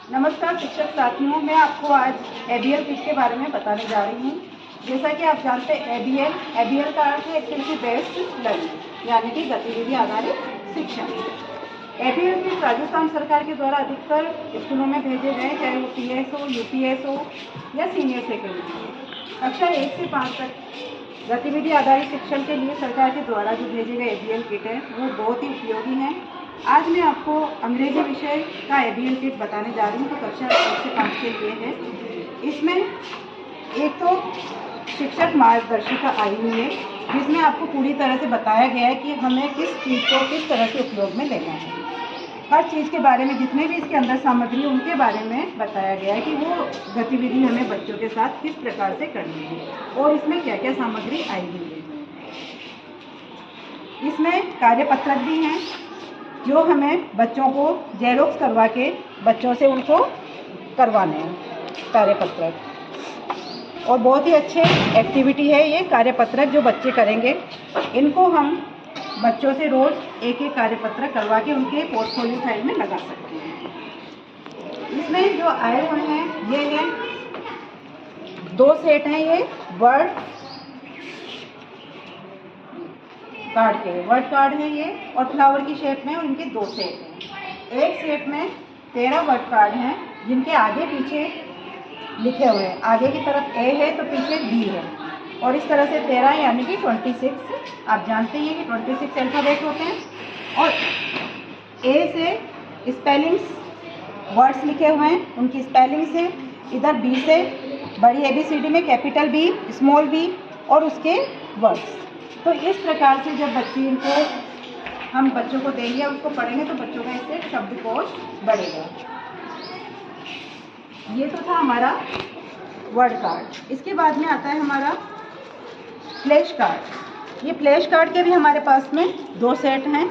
नमस्कार शिक्षक साथियों, मैं आपको आज एबीएल किट के बारे में बताने जा रही हूँ। जैसा कि आप जानते हैं एबीएल का अर्थ है एक्टिविटी बेस्ड लर्निंग, यानी कि गतिविधि आधारित शिक्षा। एबीएल किट राजस्थान सरकार के द्वारा अधिकतर स्कूलों में भेजे गए, चाहे वो पीएस हो, यूपीएस हो या सीनियर सेकेंडरी। कक्षा 1 से 5 तक गतिविधि आधारित शिक्षण के लिए सरकार के द्वारा जो भेजे गए एबीएल किट है वो बहुत ही उपयोगी हैं। आज मैं आपको अंग्रेजी विषय का एबीएल किट बताने जा रही हूँ, तो कक्षा 1 से 5 के लिए है। इसमें एक तो शिक्षक मार्गदर्शिका आई हुई है, जिसमें आपको पूरी तरह से बताया गया है कि हमें किस चीज़ को किस तरह से उपयोग में लेना है। हर चीज़ के बारे में, जितने भी इसके अंदर सामग्री है उनके बारे में बताया गया है कि वो गतिविधि हमें बच्चों के साथ किस प्रकार से करनी है और इसमें क्या क्या सामग्री आई हुई है। इसमें कार्यपत्रक भी हैं जो हमें बच्चों को जेरोक्स करवा के बच्चों से उनको करवाने हैं कार्यपत्रक, और बहुत ही अच्छे एक्टिविटी है ये कार्यपत्रक जो बच्चे करेंगे। इनको हम बच्चों से रोज़ एक एक कार्यपत्रक करवा के उनके पोर्टफोलियो फाइल में लगा सकते हैं। इसमें जो आए हुए हैं ये हैं 2 सेट हैं, ये वर्ड कार्ड है ये, और फ्लावर की शेप में, और इनके 2 सेट हैं। एक सेट में 13 वर्ड कार्ड हैं जिनके आगे पीछे लिखे हुए हैं। आगे की तरफ ए है तो पीछे बी है, और इस तरह से 13 यानी कि 26। आप जानते हैं कि 26 अल्फ़ाबेट होते हैं, और ए से स्पेलिंग्स वर्ड्स लिखे हुए हैं, उनकी स्पेलिंग्स है। इधर बी से बड़ी ABCD में कैपिटल बी, स्मॉल बी और उसके वर्ड्स। तो इस प्रकार से जब हम बच्चों को देंगे, उसको पढ़ेंगे, तो बच्चों का इससे शब्दकोश बढ़ेगा। ये तो था हमारा वर्ड कार्ड। इसके बाद में आता है हमारा फ्लैश कार्ड। ये फ्लैश कार्ड के भी हमारे पास में 2 सेट हैं,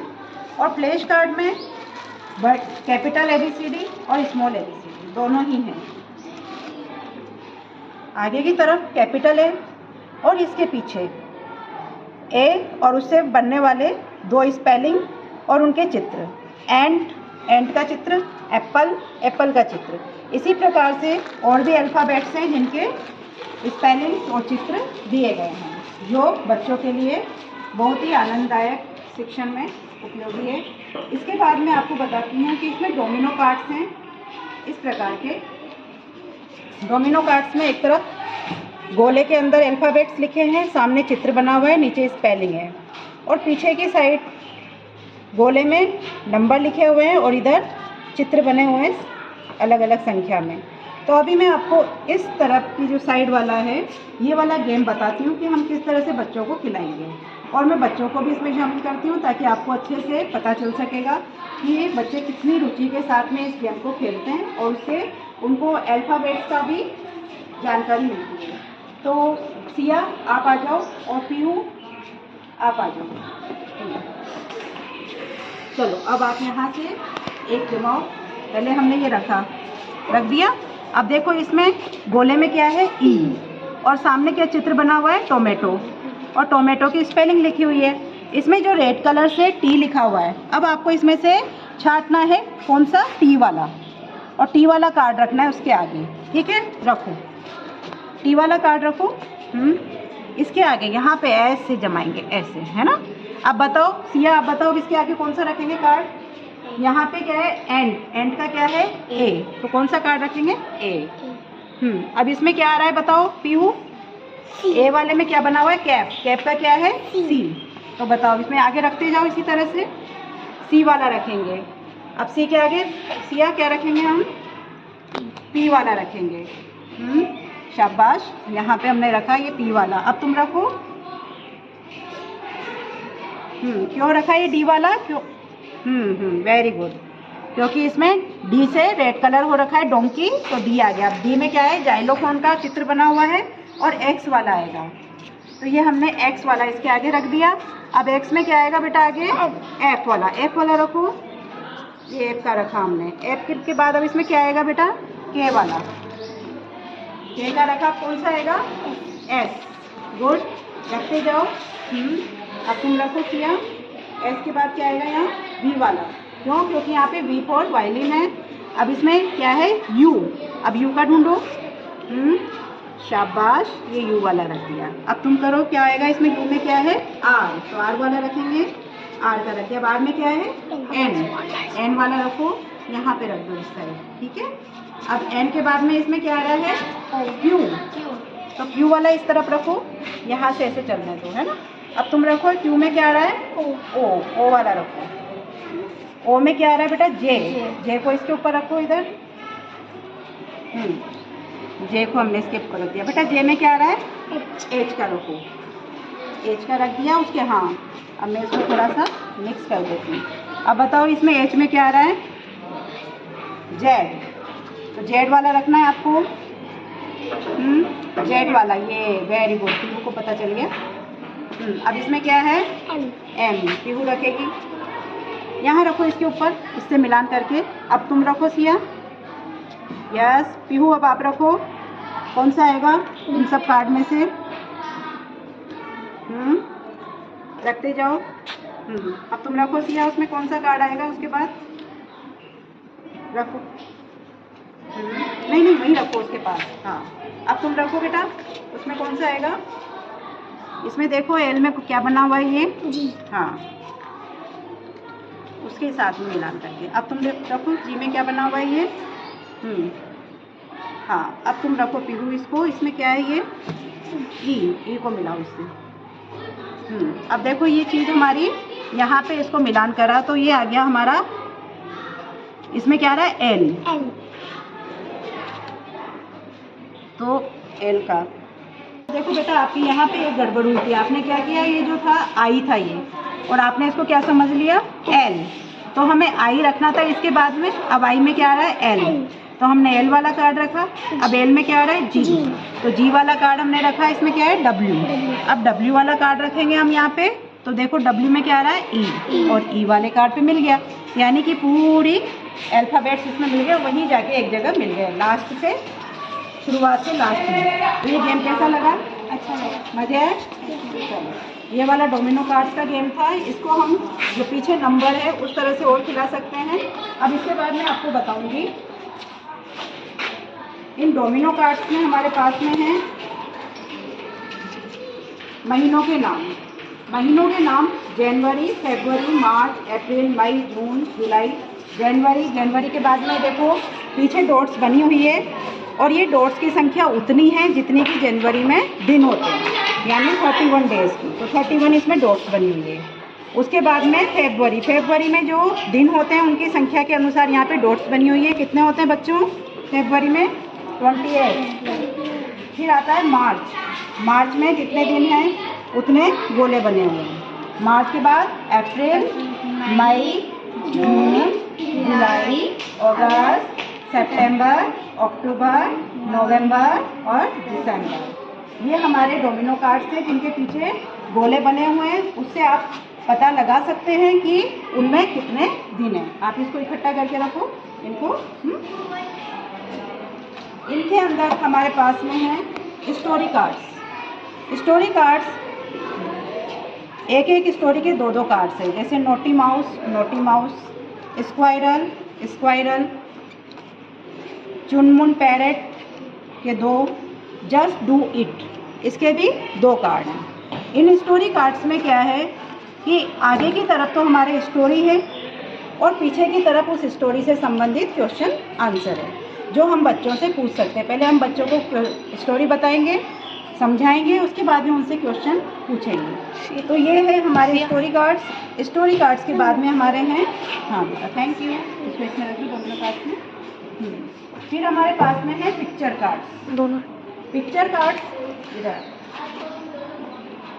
और फ्लैश कार्ड में कैपिटल ABCD और स्मॉल ABCD दोनों ही हैं। आगे की तरफ कैपिटल है और इसके पीछे ए और उससे बनने वाले 2 स्पेलिंग और उनके चित्र, एंड का चित्र, एप्पल का चित्र। इसी प्रकार से और भी अल्फ़ाबेट्स हैं जिनके स्पेलिंग्स और चित्र दिए गए हैं, जो बच्चों के लिए बहुत ही आनंददायक शिक्षण में उपयोगी है। इसके बाद में आपको बताती हूँ कि इसमें डोमिनो कार्ड्स हैं। इस प्रकार के डोमिनो कार्ड्स में एक तरफ गोले के अंदर अल्फ़ाबेट्स लिखे हैं, सामने चित्र बना हुआ है, नीचे स्पेलिंग है, और पीछे की साइड गोले में नंबर लिखे हुए हैं और इधर चित्र बने हुए हैं अलग अलग संख्या में। तो अभी मैं आपको इस तरफ की जो साइड वाला है ये वाला गेम बताती हूँ कि हम किस तरह से बच्चों को खिलाएंगे, और मैं बच्चों को भी इसमें शामिल करती हूँ ताकि आपको अच्छे से पता चल सकेगा कि ये बच्चे कितनी रुचि के साथ में इस गेम को खेलते हैं, और उससे उनको अल्फ़ाबेट्स का भी जानकारी मिलती है। तो सिया आप आ जाओ, और पीहू आप आ जाओ। चलो अब आप यहाँ से एक जमाओ। पहले हमने ये रख दिया। अब देखो इसमें गोले में क्या है, ई, और सामने क्या चित्र बना हुआ है, टोमेटो, और टोमेटो की स्पेलिंग लिखी हुई है। इसमें जो रेड कलर से टी लिखा हुआ है, अब आपको इसमें से छांटना है कौन सा, टी वाला, और टी वाला कार्ड रखना है उसके आगे। ठीक है, रखो टी वाला कार्ड रखो। इसके आगे यहाँ पे ऐसे जमाएंगे, ऐसे, है ना। अब बताओ सिया, आप बताओ इसके आगे कौन सा रखेंगे कार्ड। यहाँ पे क्या है, एंड का क्या है, ए, तो कौन सा कार्ड रखेंगे, ए। अब इसमें क्या आ रहा है बताओ पीहू, ए वाले में क्या बना हुआ है, कैप का क्या है, सी। तो बताओ इसमें आगे रखते जाओ, इसी तरह से सी वाला रखेंगे। अब सी के आगे सिया क्या रखेंगे, हम पी वाला रखेंगे। शाबाश, यहाँ पे हमने रखा ये पी वाला। अब तुम रखो। क्यों रखा ये डी वाला, क्यों, वेरी गुड, क्योंकि इसमें डी से रेड कलर हो रखा है, डोंकी, तो डी आ गया। अब डी में क्या है, जाइलोफोन का चित्र बना हुआ है, और एक्स वाला आएगा, तो ये हमने एक्स वाला इसके आगे रख दिया। अब एक्स में क्या आएगा बेटा आगे, एफ वाला रखो। ये एफ का रखा हमने। एफ के बाद अब इसमें क्या आएगा बेटा, के वाला, के का रखा, कौन सा आएगा, एस। गुड, रखते जाओ। अब तुम रखो किया। एस के बाद क्या आएगा यहाँ, वी वाला। क्यों, क्योंकि यहाँ पे वी फॉर वायलिन है। अब इसमें क्या है, यू। अब यू का ढूंढो। शाबाश, ये यू वाला रख दिया। अब तुम करो, क्या आएगा इसमें, यू में क्या है, आर, तो आर वाला रखेंगे, आर का रख दिया। अब आर में क्या है, एन, एन वाला रखो, यहाँ पे रख दो इस साइड, ठीक है। अब एन के बाद में इसमें क्या आ रहा है, क्यू, तो क्यू वाला इस तरफ रखो, यहाँ से ऐसे चलने दो, है ना। अब तुम रखो, क्यू में क्या आ रहा है, ओ वाला रखो। ओ में क्या आ रहा है बेटा, जे, जे को इसके ऊपर रखो इधर। जे को हमने इसके ऊपर रख दिया। बेटा जे में क्या आ रहा है, एच का रखो, एच का रख दिया उसके। हाँ, अब मैं इसको थोड़ा सा मिक्स कर देती हूँ। अब बताओ इसमें एच में क्या आ रहा है, जेड, तो जेड वाला रखना है आपको। जेड वाला, ये वेरी गुड, पीहू को पता चल गया। अब इसमें क्या है, एम, पीहू रखेगी, यहाँ रखो इसके ऊपर, इससे मिलान करके। अब तुम रखो सिया, यस पीहू, अब आप रखो, कौन सा आएगा इन सब कार्ड में से, रखते जाओ। अब तुम रखो सिया, उसमें कौन सा कार्ड आएगा उसके बाद, रखो। नहीं वही रखो उसके पास। हाँ, अब तुम रखो बेटा, उसमें कौन सा आएगा, इसमें देखो एल में क्या बना हुआ है, ये जी। हाँ, उसके साथ में मिलान करके। अब तुम रखो जी में क्या बना हुआ है, ये हाँ। अब तुम रखो पीहू इसको, इसमें क्या है, ये ई को मिलाओ इससे। अब देखो ये चीज़ हमारी यहाँ पे इसको मिलान करा, तो ये आ गया हमारा, इसमें क्या आ रहा है, एल, तो एल का। देखो बेटा आपकी यहाँ पे एक गड़बड़ हुई थी, आपने क्या किया, ये जो था आई था ये, और आपने इसको क्या समझ लिया, एल, तो हमें आई रखना था इसके बाद में। अब आई में क्या आ रहा है, एल, तो हमने एल वाला कार्ड रखा। अब एल में क्या आ रहा है, जी, तो जी वाला कार्ड हमने रखा, इसमें क्या है, डब्ल्यू। अब डब्ल्यू वाला कार्ड रखेंगे हम यहाँ पे, तो देखो डब्ल्यू में क्या आ रहा है, ई, और ई वाले कार्ड पे मिल गया, यानी कि पूरी अल्फ़ाबेट्स इसमें मिल गए, वहीं जाके एक जगह मिल गए, लास्ट से, शुरुआत से लास्ट में। तो ये गेम कैसा लगा, अच्छा लगा, मज़े आए। चलो, ये वाला डोमिनो कार्ड्स का गेम था, इसको हम जो पीछे नंबर है उस तरह से और खिला सकते हैं। अब इसके बाद मैं आपको बताऊंगी, इन डोमिनो कार्ड्स में हमारे पास में है महीनों के नाम। महीनों के नाम जनवरी, फरवरी, मार्च, अप्रैल, मई, जून, जुलाई। जनवरी के बाद में देखो पीछे डॉट्स बनी हुई है, और ये डॉट्स की संख्या उतनी है जितनी कि जनवरी में दिन होते हैं, यानी 31 डेज़ की, तो 31 इसमें डॉट्स बनी हुई है। उसके बाद में फरवरी में जो दिन होते हैं उनकी संख्या के अनुसार यहाँ पे डॉट्स बनी हुई है। कितने होते हैं बच्चों फरवरी में, 28। फिर आता है मार्च में जितने दिन हैं उतने गोले बने हुए हैं। मार्च के बाद अप्रैल, मई, जून, जुलाई, अगस्त, सितंबर, अक्टूबर, नवंबर और दिसंबर। ये हमारे डोमिनो कार्ड्स हैं जिनके पीछे गोले बने हुए हैं। उससे आप पता लगा सकते हैं कि उनमें कितने दिन हैं। आप इसको इकट्ठा करके रखो इनको। इनके अंदर हमारे पास में है स्टोरी कार्ड्स। स्टोरी कार्ड्स एक स्टोरी के दो कार्ड्स हैं, जैसे नोटी माउस, स्क्वायरल, चुनमुन पैरेट के 2, जस्ट डू इट, इसके भी 2 कार्ड हैं। इन स्टोरी कार्ड्स में क्या है कि आगे की तरफ तो हमारे स्टोरी है और पीछे की तरफ उस स्टोरी से संबंधित क्वेश्चन आंसर है जो हम बच्चों से पूछ सकते हैं। पहले हम बच्चों को स्टोरी बताएंगे, समझाएंगे, उसके बाद में उनसे क्वेश्चन पूछेंगे। तो ये है हमारे स्टोरी कार्ड्स। स्टोरी कार्ड्स के बाद में हमारे हैं, हाँ बेटा थैंक यू, इसमें रखिए दोनों कार्ड्स में। फिर हमारे पास में है पिक्चर कार्ड्स। दोनों पिक्चर कार्ड्स इधर,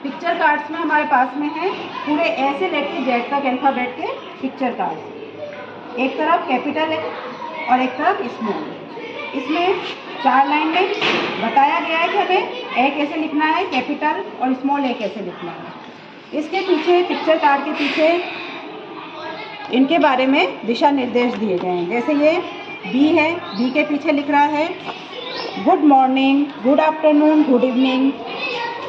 पिक्चर कार्ड्स में हमारे पास में है पूरे ए से लेकर जेड तक अल्फ़ाबेट के पिक्चर कार्ड्स। एक तरफ कैपिटल है और एक तरफ स्मॉल। इसमें 4 लाइन में बताया गया है कि हमें ए कैसे लिखना है, कैपिटल और स्मॉल ए कैसे लिखना है। इसके पीछे पिक्चर कार्ड के पीछे इनके बारे में दिशा निर्देश दिए गए हैं। जैसे ये बी है, बी के पीछे लिख रहा है good morning, good afternoon, good evening.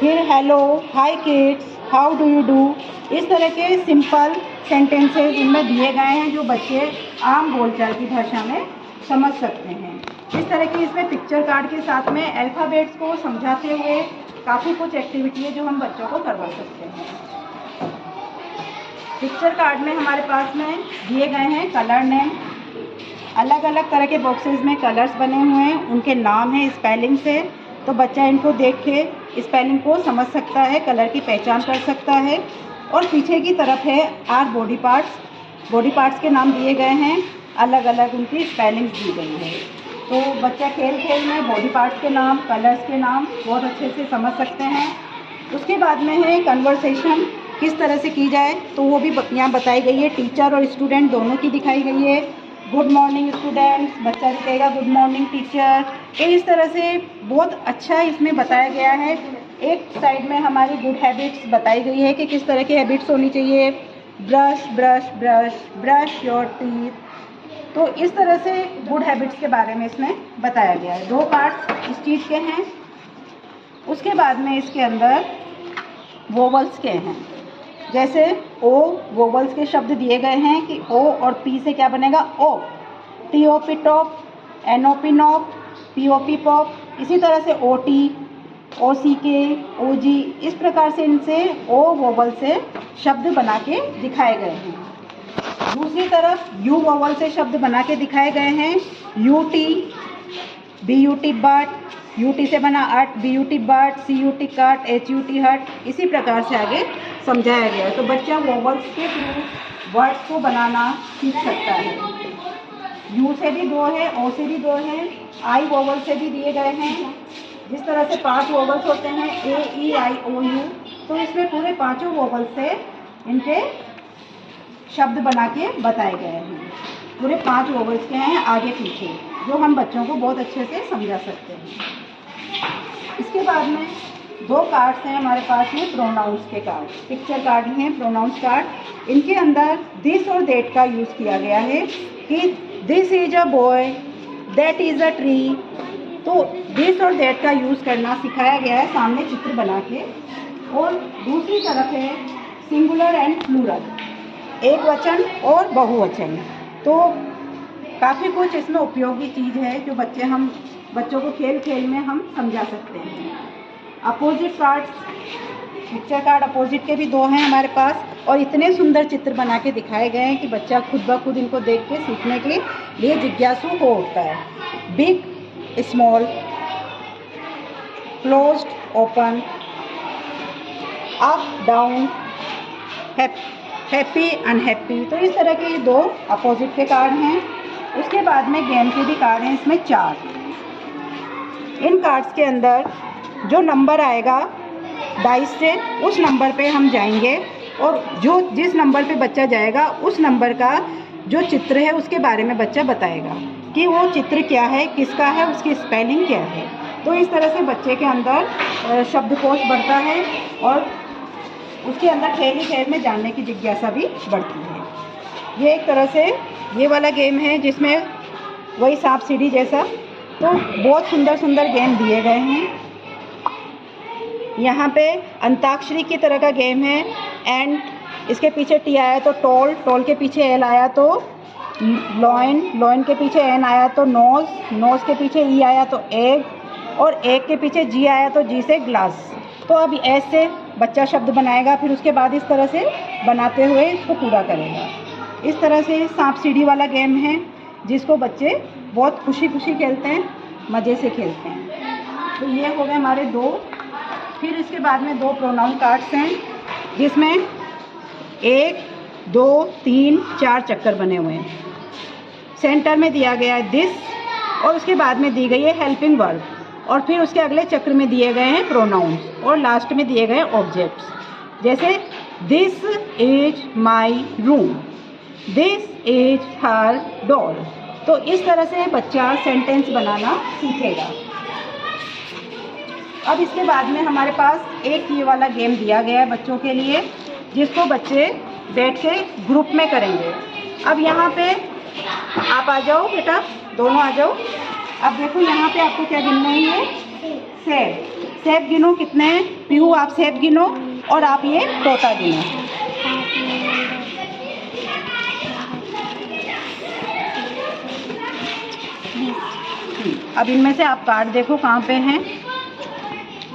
फिर hello, hi kids, how do you do. इस तरह के सिंपल सेंटेंसेस इनमें दिए गए हैं जो बच्चे आम बोलचाल की भाषा में समझ सकते हैं। इस तरह की इसमें पिक्चर कार्ड के साथ में अल्फ़ाबेट्स को समझाते हुए काफ़ी कुछ एक्टिविटी है जो हम बच्चों को करवा सकते हैं। पिक्चर कार्ड में हमारे पास में दिए गए हैं कलर नेम। अलग अलग तरह के बॉक्सेस में कलर्स बने हुए हैं, उनके नाम हैं स्पेलिंग से, तो बच्चा इनको देख के स्पेलिंग को समझ सकता है, कलर की पहचान कर सकता है। और पीछे की तरफ है आर बॉडी पार्ट्स के नाम दिए गए हैं, अलग अलग उनकी स्पेलिंग्स दी गई है। तो बच्चा खेल खेल में बॉडी पार्ट्स के नाम, कलर्स के नाम बहुत अच्छे से समझ सकते हैं। उसके बाद में है कन्वर्सेशन किस तरह से की जाए, तो वो भी यहाँ बताई गई है। टीचर और स्टूडेंट दोनों की दिखाई गई है। गुड मॉर्निंग स्टूडेंट्स, बच्चा भी कहेगा गुड मॉर्निंग टीचर। तो इस तरह से बहुत अच्छा इसमें बताया गया है। एक साइड में हमारी गुड हैबिट्स बताई गई है कि किस तरह की हैबिट्स होनी चाहिए। Brush brush brush, brush your teeth. तो इस तरह से गुड हैबिट्स के बारे में इसमें बताया गया है। 2 पार्ट्स इस चीज़ के हैं। उसके बाद में इसके अंदर वोवल्स के हैं। जैसे ओ, वोवल्स के शब्द दिए गए हैं कि ओ और पी से क्या बनेगा, O. T O P top, N O P nop, P O P pop. इसी तरह से ओ टी, ओ सी के, ओ जी, इस प्रकार से इनसे ओ वोवल से शब्द बना के दिखाए गए हैं। दूसरी तरफ यू वोवल से शब्द बना के दिखाए गए हैं। U T, B U T but, U T से बना at, B U T but, C U T cut, H U T hut. इसी प्रकार से आगे समझाया गया है। तो बच्चा वोवल्स के थ्रू वर्ड्स को बनाना सीख सकता है। यू से भी 2 है, ओ से भी 2 है, आई वोवल से भी दिए गए हैं। जिस तरह से 5 वोवल्स होते हैं, ए ई आई ओ यू, तो इसमें पूरे 5 वोवल से इनके शब्द बना के बताए गए हैं। पूरे 5 वोवल्स के हैं आगे पीछे, जो हम बच्चों को बहुत अच्छे से समझा सकते हैं। इसके बाद में 2 कार्ड्स हैं हमारे पास में, प्रोनाउंस के कार्ड। पिक्चर कार्ड ही हैं, प्रोनाउंस कार्ड। इनके अंदर दिस और दैट का यूज़ किया गया है कि this is a boy, that is a tree. तो दिस और दैट का यूज़ करना सिखाया गया है सामने चित्र बना के। और दूसरी तरफ है सिंगुलर एंड प्लूरल, एक वचन और बहुवचन। तो काफ़ी कुछ इसमें उपयोगी चीज़ है जो बच्चों को खेल खेल में हम समझा सकते हैं। Opposite cards, picture card opposite के भी 2 हैं हमारे पास, और इतने सुंदर चित्र बना के दिखाए गए हैं कि बच्चा खुद ब खुद इनको देख के सीखने के लिए जिज्ञासु हो उठता है। Big, small, closed, open, up, down, happy, unhappy. तो इस तरह के 2 अपोजिट के कार्ड हैं। उसके बाद में गेम के भी कार्ड हैं, इसमें 4। इन कार्ड्स के अंदर जो नंबर आएगा डाइस से, उस नंबर पे हम जाएंगे और जिस नंबर पे बच्चा जाएगा उस नंबर का जो चित्र है उसके बारे में बच्चा बताएगा कि वो चित्र क्या है, किसका है, उसकी स्पेलिंग क्या है। तो इस तरह से बच्चे के अंदर शब्दकोश बढ़ता है और उसके अंदर खेल ही खेल में जानने की जिज्ञासा भी बढ़ती है। ये एक तरह से ये वाला गेम है जिसमें वही सांप सीढ़ी जैसा, तो बहुत सुंदर सुंदर गेम दिए गए हैं। यहाँ पे अंताक्षरी की तरह का गेम है। एंड इसके पीछे टी आया तो टॉल, टॉल के पीछे एल आया तो लॉइन, लॉइन के पीछे एन आया तो नोज, नोज के पीछे ई आया तो एग, और एग के पीछे जी आया तो जी से ग्लास। तो अब ऐसे बच्चा शब्द बनाएगा, फिर उसके बाद इस तरह से बनाते हुए इसको पूरा करेगा। इस तरह से सांप सीढ़ी वाला गेम है जिसको बच्चे बहुत खुशी खुशी खेलते हैं, मज़े से खेलते हैं। तो ये हो गए हमारे 2। फिर इसके बाद में 2 प्रोनाउन कार्ड्स हैं जिसमें 1, 2, 3, 4 चक्कर बने हुए हैं। सेंटर में दिया गया है दिस, और उसके बाद में दी गई है हेल्पिंग वर्ब, और फिर उसके अगले चक्र में दिए गए हैं प्रोनाउंस, और लास्ट में दिए गए ऑब्जेक्ट्स। जैसे this is my room, this is her doll. तो इस तरह से बच्चा सेंटेंस बनाना सीखेगा। अब इसके बाद में हमारे पास एक ये वाला गेम दिया गया है बच्चों के लिए, जिसको बच्चे बैठ के ग्रुप में करेंगे। अब यहाँ पे आप आ जाओ बेटा, दोनों आ जाओ। अब देखो यहाँ पे आपको क्या गिनना है, सेब। सेब गिनो कितने हैं, पीहू आप सेब गिनो और आप ये तोता गिनो। अब इनमें से आप कार्ड देखो कहाँ पे हैं।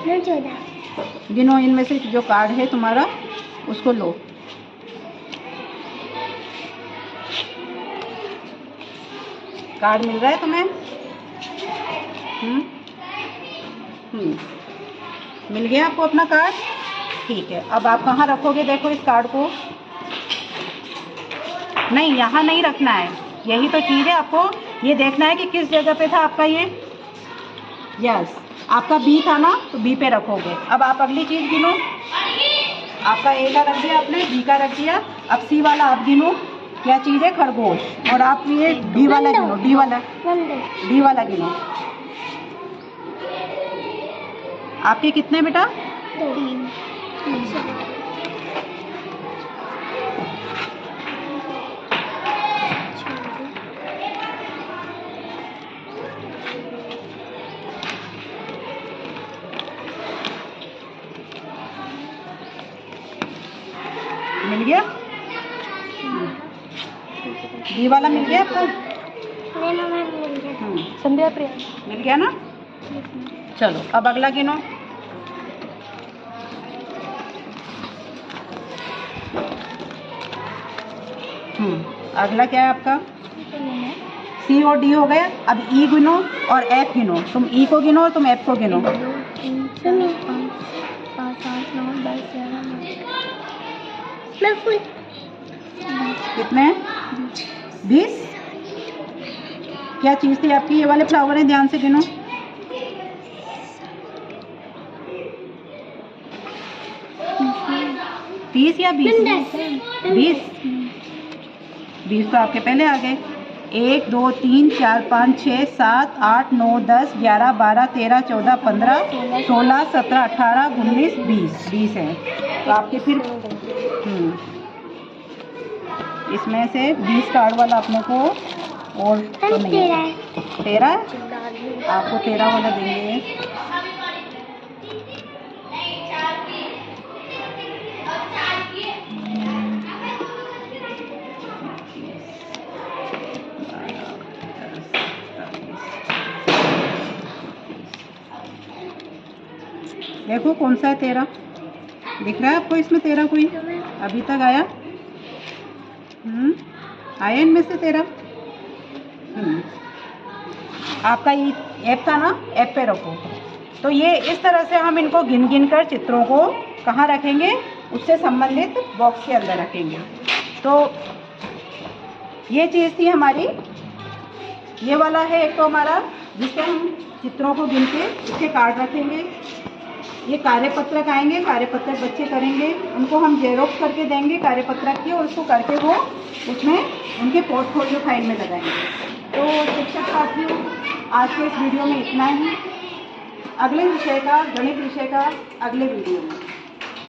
14। गिनो इनमें से जो कार्ड है तुम्हारा, उसको लो। कार्ड मिल रहा है तुम्हें? मिल गया आपको अपना कार्ड? ठीक है, अब आप कहाँ रखोगे देखो इस कार्ड को। नहीं, यहाँ नहीं रखना है, यही तो चीज़ है। आपको ये देखना है कि किस जगह पे था आपका ये। यस, आपका बी था ना, तो बी पे रखोगे। अब आप अगली चीज़ गिनो। आपका ए का रख दिया आपने, बी का रख दिया। अब सी वाला आप गिनो, क्या चीज़ है? खरगोश। और आप ये डी वाला गिनो, डी वाला गिनो। आपके कितने बेटा? 3। मिल गया? डी वाला मिल गया आपको? संध्या प्रिया मिल गया ना? चलो अब अगला गिनो। अगला क्या है आपका? सी और डी हो गया। अब ई गिनो और एफ गिनो। तुम ई को गिनो और तुम एफ को गिनो। 2, 3, 4, 5, 8, 9, 10, 11, कितने? 20। क्या चीज़ थी आपकी? ये वाले फ्लावर है, ध्यान से गिनो। 30 या 20? 20। 20 तो आपके पहले आ गए। 1, 2, 3, 4, 5, 6, 7, 8, 9, 10, 11, 12, 13, 14, 15, 16, 17, 18, 19, 20। 20 है तो आपके फिर इसमें से 20 कार्ड वाला अपने को और तो नहीं है। 13 है, आपको 13 वाला देंगे। देखो कौन सा है 13, दिख रहा है आपको इसमें 13? कोई अभी तक आया? आया इनमें से 13? आपका ये ऐप था ना, ऐप पे रखो। तो ये इस तरह से हम इनको गिन गिन कर चित्रों को कहाँ रखेंगे? उससे संबंधित बॉक्स के अंदर रखेंगे। तो ये चीज़ थी हमारी। ये वाला है एक तो हमारा, जिससे हम चित्रों को गिन के इसके कार्ड रखेंगे। ये कार्यपत्रक आएंगे, कार्यपत्रक बच्चे करेंगे, उनको हम जेरोक्स करके देंगे कार्यपत्रक की, और उसको करके वो उसमें उनके पोर्टफोलियो फाइल में लगाएंगे। तो शिक्षक साथियों, आज के इस वीडियो में इतना ही। अगले विषय का, गणित विषय का अगले वीडियो में